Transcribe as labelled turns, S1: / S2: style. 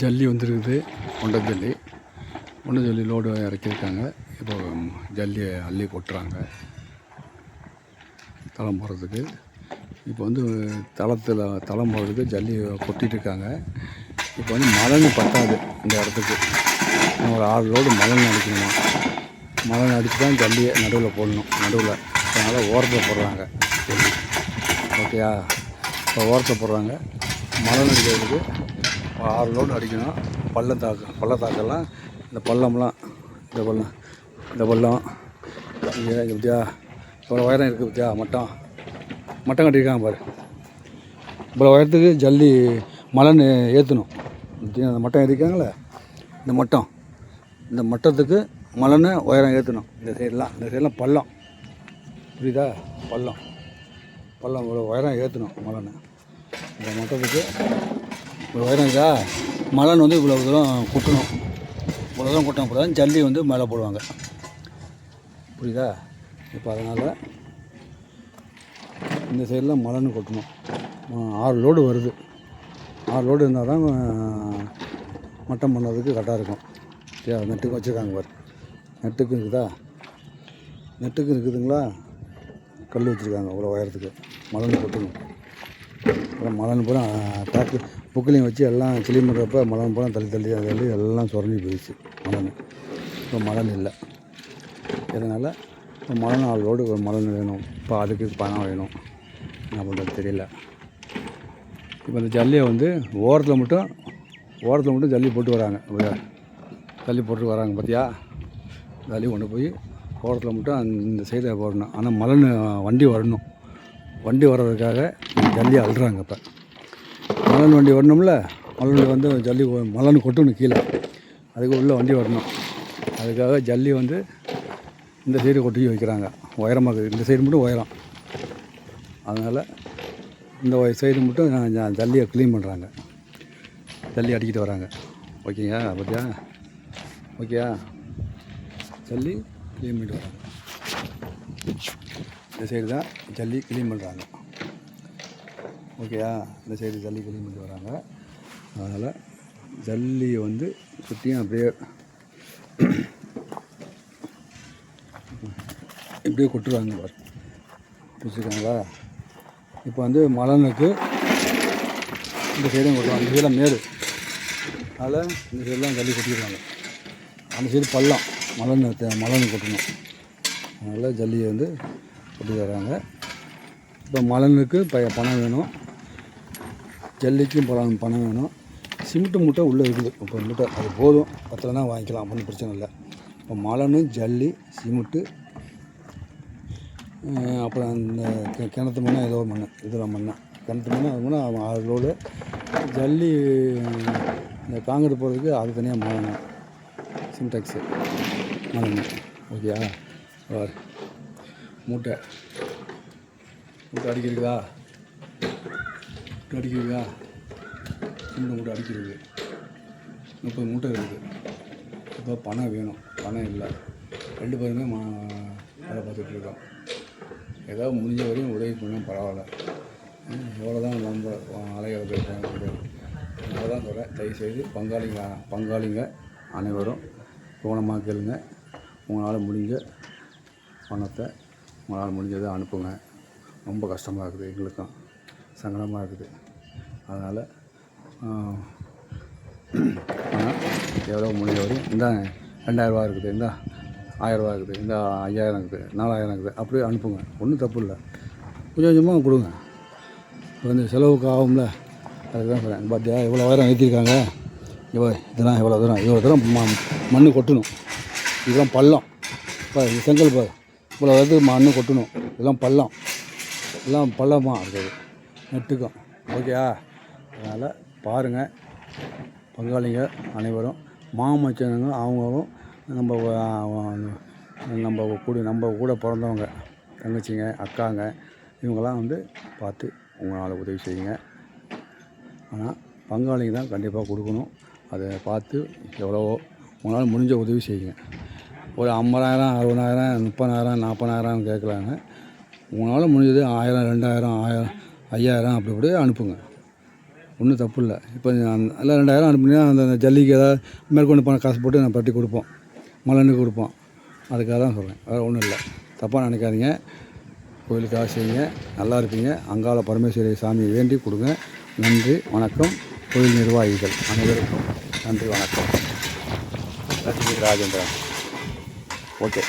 S1: ஜல்லி வந்துருக்குது. ஒண்டை ஜல்லி லோடு இறக்கியிருக்காங்க. இப்போ ஜல்லியை அள்ளி கொட்டுறாங்க தளம் போடுறதுக்கு. இப்போ வந்து தளம் போடுறதுக்கு ஜல்லி கொட்டிகிட்டு இருக்காங்க. இப்போ வந்து மழை பத்தாது இந்த இடத்துக்கு. ஒரு 6 லோடு மழை அடிக்கணுமா. மழை அடித்து தான் ஜல்லியை நடுவில் போடணும். அதனால் ஓரத்தில் போடுறாங்க ஜல்லி. ஓகேயா? இப்போ ஓரத்தில் போடுறாங்க. மழை அடிக்கிறதுக்கு 6 லோடு அடிக்கணும். பள்ளத்தாக்கெல்லாம் இந்த பள்ளம்லாம் இந்த பள்ளம் இங்கே எப்படியா இவ்வளோ உயரம் இருக்குது பற்றியா. மட்டம் கட்டியிருக்காங்க பாரு. இவ்வளோ உயரத்துக்கு ஜல்லி மலைன்னு ஏற்றணும். அந்த மட்டம் ஏற்றிருக்காங்களே, இந்த மட்டத்துக்கு மலைன்னு உயரம் ஏற்றணும். இந்த சைடெலாம் பள்ளம், புரியுதா? பள்ளம் இவ்வளோ உயரம் ஏற்றணும் மலைன்னு. இந்த மட்டத்துக்கு இவ்வளோ உயரம் இருக்கா. மலைன்னு வந்து இவ்வளோ தூரம் கொட்டணும். இவ்வளோ தூரம் கொட்டினா கூட தான் ஜல்லி வந்து மேலே போடுவாங்க, புரியுதா? இப்போ அதனால் இந்த சைடெலாம் மலைன்னு கொட்டணும். 6 லோடு வருது. 6 லோடு இருந்தால் தான் மட்டம் பண்ணுறதுக்கு கரெக்டாக இருக்கும். சரியா? நெட்டுக்கு வச்சுருக்காங்க பாரு. நெட்டுக்கு இருக்குதுங்களா. கல் வச்சுருக்காங்க இவ்வளோ உயரத்துக்கு மலைன்னு கொட்டணும். அப்புறம் மலைன்னு பூரா டாக்கு புக்கிலையும் வச்சு எல்லாம் கிளீன் பண்ணுறப்ப மலைன்னு பூரா தள்ளி எல்லாம் சுரண்டி போயிடுச்சு மலைன்னு. இப்போ மலைன்னு இல்லை. இதனால் இப்போ மலைன்னு 6 லோடு மலைன்னு வேணும். இப்போ அதுக்கு பணம் வேணும். என்ன பண்ணுறது தெரியல. இப்போ இந்த ஜல்லியை வந்து ஓரத்தில் மட்டும் ஜல்லி போட்டு வராங்க. ஜல்லி போட்டு வராங்க பார்த்தியா. ஜல்லி கொண்டு போய் ஓரத்தில் மட்டும் இந்த சைடை போடணும். ஆனால் மலைன்னு வண்டி வர்றதுக்காக ஜல்லி அள்ளுறாங்க. இப்போ மலன் வண்டி வரணும்ல. மலன் வந்து ஜல்லி மலன் கொட்டணும் கீழே. அதுக்கு உள்ளே வண்டி வரணும். அதுக்காக ஜல்லி வந்து இந்த சைடு கொட்டி வைக்கிறாங்க. உயரமாக இருக்குது. இந்த சைடு மட்டும் உயரம். அதனால் இந்த சைடு மட்டும் ஜல்லியை க்ளீன் பண்ணுறாங்க. ஜல்லி அடிக்கிட்டு வராங்க. ஓகேங்க பார்த்தியா. ஓகேயா? ஜல்லி க்ளீன் பண்ணிட்டு வராங்க. இந்த சைடு தான் ஜல்லி க்ளீன் பண்ணுறாங்க. ஓகேயா? இந்த சைடு ஜல்லி க்ளீன் பண்ணிட்டு வராங்க. அதனால் ஜல்லியை வந்து சுற்றியும் இப்படியே கொட்டுருவாங்க பாரு. பிடிச்சிருக்காங்களா? இப்போ வந்து மலனுக்கு இந்த சைடும் கொட்டுவாங்க. இந்த சைடெலாம் மேடு. அதில் இந்த சைடெலாம் ஜல்லி கொட்டிடுவாங்க. அந்த சைடு பள்ளம் மலனு கொட்டணும். அதனால் ஜல்லியை வந்து கொட்டி தராங்க. இப்போ மலனுக்கு பணம் வேணும், ஜல்லிக்கும் பணம் வேணும். சிமெண்ட்டு மூட்டை உள்ளே இருக்குது. இப்போ மூட்டை அது போதும், பத்தலைனா வாங்கிக்கலாம், ஒன்றும் பிரச்சனை இல்லை. இப்போ மலனு ஜல்லி சிமெண்ட்டு அப்புறம் அந்த கிணத்து மண்ணை ஏதோ மண் இதெல்லாம் கிணத்து மண்ணை அது மண்ணை 6 லோடு ஜல்லி. இந்த காங்கிரீட் போடுறதுக்கு அது தனியாக மலனு சிம்டெக்ஸு மலனு. ஓகேயா? மூட்டை அடிக்கிறதா சிமெண்ட் மூட்டை அடிக்கிறது 30 மூட்டை இருக்குது. இப்போ பணம் வேணும், பணம் இல்லை. 2 பேருமே வேலை பார்த்துட்டு இருக்கோம். ஏதாவது முடிஞ்ச வரையும் உதவி பண்ணால் பரவாயில்ல. எவ்வளோ தான் நம்ம அலைகிறது அவ்வளோதான் சொல்கிறேன். தயவுசெய்து பங்காளிங்க அனைவரும் கவனமாக கேளுங்க. உங்களால் முடிஞ்ச பணத்தை உங்களால் முடிஞ்சதை அனுப்புங்க. ரொம்ப கஷ்டமாக இருக்குது, எங்களுக்கும் சங்கடமாக இருக்குது. அதனால் ஆனால் எவ்வளோ முடிஞ்ச வரையும் இந்த 2000 இருக்குது, இந்த 1000 இருக்குது, இந்த 5000 இருக்குது, 4000 இருக்குது, அப்படியே அனுப்புங்க. ஒன்றும் தப்பு இல்லை. கொஞ்சமாக கொடுங்க. இப்போ வந்து செலவுக்கு ஆகும்ல, அதுதான் சொல்கிறேன். பார்த்தியா இவ்வளோ உயரம் ஏற்றிருக்காங்க. இதெல்லாம் இவ்வளோ தூரம் மண் கொட்டணும். இதெல்லாம் பள்ளம். இப்போ இது செங்கல் பாரு. இவ்வளோ உயரத்துக்கு மண் கொட்டணும். இதெல்லாம் பள்ளம். எல்லாம் பள்ளமாக இருக்குது நெட்டுக்கும். ஓகேயா? அதனால் பாருங்கள், பங்காளிங்க அனைவரும் மாமச்சனுங்க அவங்களும் நம்ம கூட பிறந்தவங்க தங்கச்சிங்க அக்காங்க இவங்கெல்லாம் வந்து பார்த்து உங்களால் உதவி செய்யுங்க. ஆனால் பங்காளிங்க தான் கண்டிப்பாக கொடுக்கணும். அதை பார்த்து எவ்வளவோ உங்களால் முடிஞ்ச உதவி செய்யுங்க. ஒரு 50,000 60,000 30,000 40,000 கேட்கலாங்க. உங்களால் முடிஞ்சது 1000 2000 5000 அப்படி அப்படியே அனுப்புங்க. ஒன்றும் தப்பு இல்லை. இப்போ எல்லாம் 2000 அனுப்புனீங்கன்னா அந்த ஜல்லிக்கு ஏதாவது மேற்கொண்டு பணம் காசு போட்டு நான் பட்டி கொடுப்போம், மலனுக்கு கொடுப்போம். அதுக்காக தான் சொல்கிறேன், வேறு ஒன்றும் இல்லை. தப்பாக நினைக்காதீங்க. கோயிலுக்காக செய்யுங்க, நல்லா இருப்பீங்க. அங்காள பரமேஸ்வரி சாமியை வேண்டி கொடுங்க. நன்றி, வணக்கம். கோயில் நிர்வாகிகள் அனைவருக்கும் நன்றி, வணக்கம். லட்சுமி ராஜேந்திரன். ஓகே.